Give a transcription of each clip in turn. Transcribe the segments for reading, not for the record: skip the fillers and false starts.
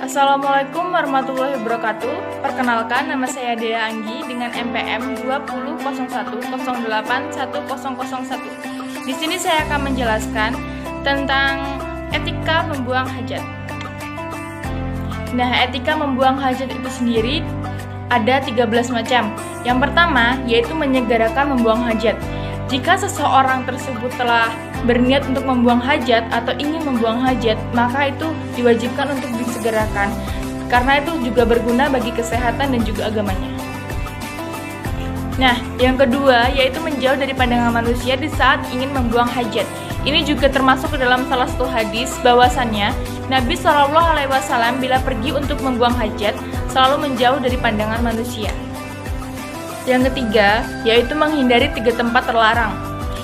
Assalamualaikum warahmatullahi wabarakatuh. Perkenalkan, nama saya Dea Anggi dengan NPM 2001081001. Di sini saya akan menjelaskan tentang etika membuang hajat. Nah, etika membuang hajat itu sendiri ada 13 macam. Yang pertama yaitu menyegerakan membuang hajat. Jika seseorang tersebut telah berniat untuk membuang hajat atau ingin membuang hajat, maka itu diwajibkan untuk disegerakan, karena itu juga berguna bagi kesehatan dan juga agamanya. Nah, yang kedua yaitu menjauh dari pandangan manusia di saat ingin membuang hajat. Ini juga termasuk ke dalam salah satu hadis bahwasannya Nabi SAW bila pergi untuk membuang hajat selalu menjauh dari pandangan manusia. Yang ketiga yaitu menghindari 3 tempat terlarang.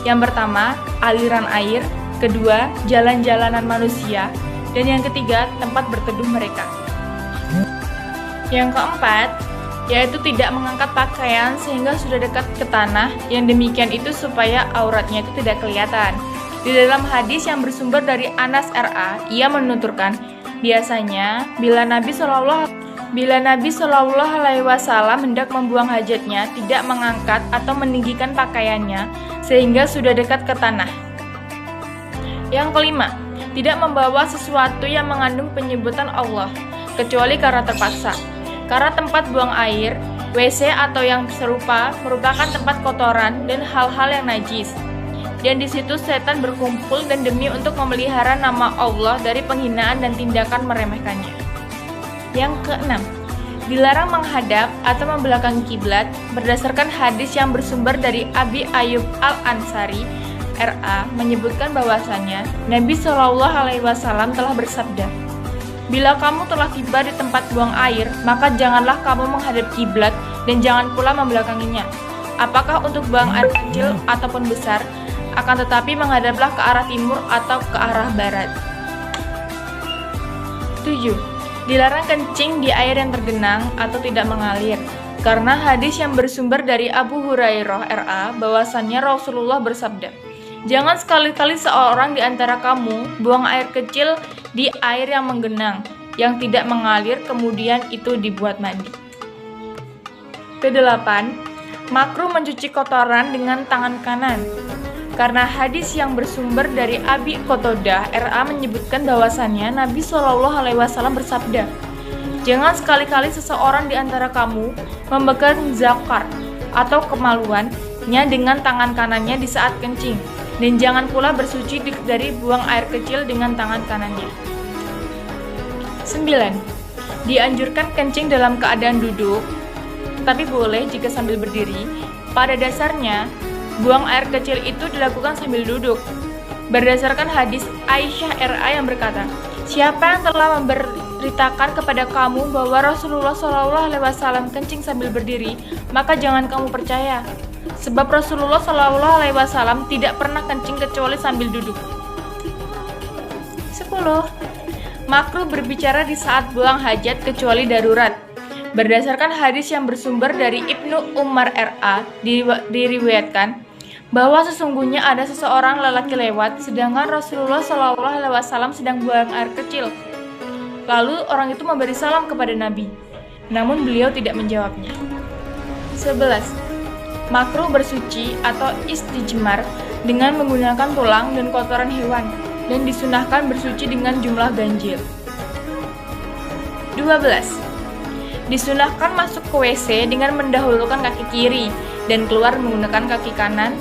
Yang pertama, aliran air. Kedua, jalan-jalanan manusia. Dan yang ketiga, tempat berteduh mereka. Yang keempat, yaitu tidak mengangkat pakaian sehingga sudah dekat ke tanah. Yang demikian itu supaya auratnya itu tidak kelihatan. Di dalam hadis yang bersumber dari Anas RA, ia menuturkan, biasanya bila Nabi SAW hendak membuang hajatnya, tidak mengangkat atau meninggikan pakaiannya sehingga sudah dekat ke tanah. Yang kelima, tidak membawa sesuatu yang mengandung penyebutan Allah, kecuali karena terpaksa. Karena tempat buang air, WC atau yang serupa merupakan tempat kotoran dan hal-hal yang najis. Dan di situ setan berkumpul dan demi untuk memelihara nama Allah dari penghinaan dan tindakan meremehkannya. Yang keenam, dilarang menghadap atau membelakangi kiblat berdasarkan hadis yang bersumber dari Abi Ayyub Al-Ansari RA menyebutkan bahwasannya Nabi SAW telah bersabda, bila kamu telah tiba di tempat buang air, maka janganlah kamu menghadap kiblat dan jangan pula membelakanginya. Apakah untuk buang air kecil ataupun besar, akan tetapi menghadaplah ke arah timur atau ke arah barat. 7. Dilarang kencing di air yang tergenang atau tidak mengalir, karena hadis yang bersumber dari Abu Hurairah RA bahwasannya Rasulullah bersabda, jangan sekali-kali seorang di antara kamu buang air kecil di air yang menggenang, yang tidak mengalir kemudian itu dibuat mandi. Kedelapan, makruh mencuci kotoran dengan tangan kanan. Karena hadis yang bersumber dari Abi Qatadah RA menyebutkan bahwasannya Nabi SAW bersabda, jangan sekali-kali seseorang di antara kamu memegang zakar atau kemaluannya dengan tangan kanannya di saat kencing, dan jangan pula bersuci dari buang air kecil dengan tangan kanannya. 9. Dianjurkan kencing dalam keadaan duduk, tapi boleh jika sambil berdiri. Pada dasarnya, buang air kecil itu dilakukan sambil duduk. Berdasarkan hadis Aisyah RA yang berkata, siapa yang telah memberitakan kepada kamu bahwa Rasulullah SAW kencing sambil berdiri, maka jangan kamu percaya. Sebab Rasulullah SAW tidak pernah kencing kecuali sambil duduk. 10. Makruh berbicara di saat buang hajat kecuali darurat. Berdasarkan hadis yang bersumber dari Ibnu Umar RA diriwayatkan bahwa sesungguhnya ada seseorang lelaki lewat sedangkan Rasulullah SAW sedang buang air kecil. Lalu orang itu memberi salam kepada Nabi, namun beliau tidak menjawabnya. 11. Makruh bersuci atau istijmar dengan menggunakan tulang dan kotoran hewan, dan disunahkan bersuci dengan jumlah ganjil. 12. Disunahkan masuk ke WC dengan mendahulukan kaki kiri dan keluar menggunakan kaki kanan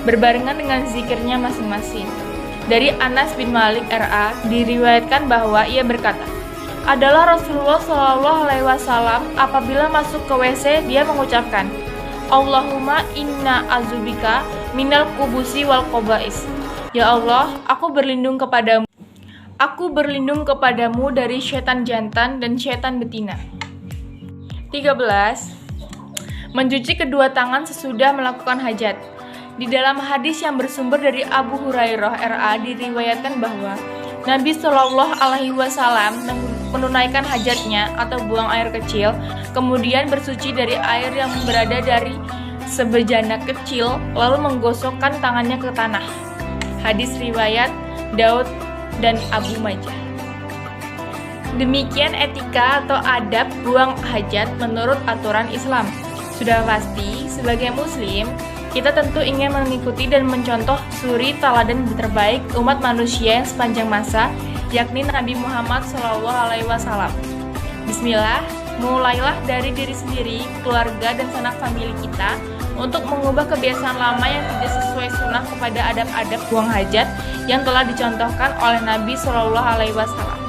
berbarengan dengan zikirnya masing-masing. Dari Anas bin Malik RA diriwayatkan bahwa ia berkata, adalah Rasulullah SAW apabila masuk ke WC dia mengucapkan, Allahumma inna azubika minal kubusi wal qobais. Ya Allah, aku berlindung kepadamu dari syaitan jantan dan syaitan betina. 13. Mencuci kedua tangan sesudah melakukan hajat. Di dalam hadis yang bersumber dari Abu Hurairah RA diriwayatkan bahwa Nabi SAW menunaikan hajatnya atau buang air kecil, kemudian bersuci dari air yang berada dari sebejana kecil, lalu menggosokkan tangannya ke tanah. Hadis riwayat Daud dan Abu Majah. Demikian etika atau adab buang hajat menurut aturan Islam. Sudah pasti, sebagai muslim, kita tentu ingin mengikuti dan mencontoh suri teladan terbaik umat manusia yang sepanjang masa, yakni Nabi Muhammad SAW. Bismillah, mulailah dari diri sendiri, keluarga, dan sanak famili kita untuk mengubah kebiasaan lama yang tidak sesuai sunnah kepada adab-adab buang hajat yang telah dicontohkan oleh Nabi SAW.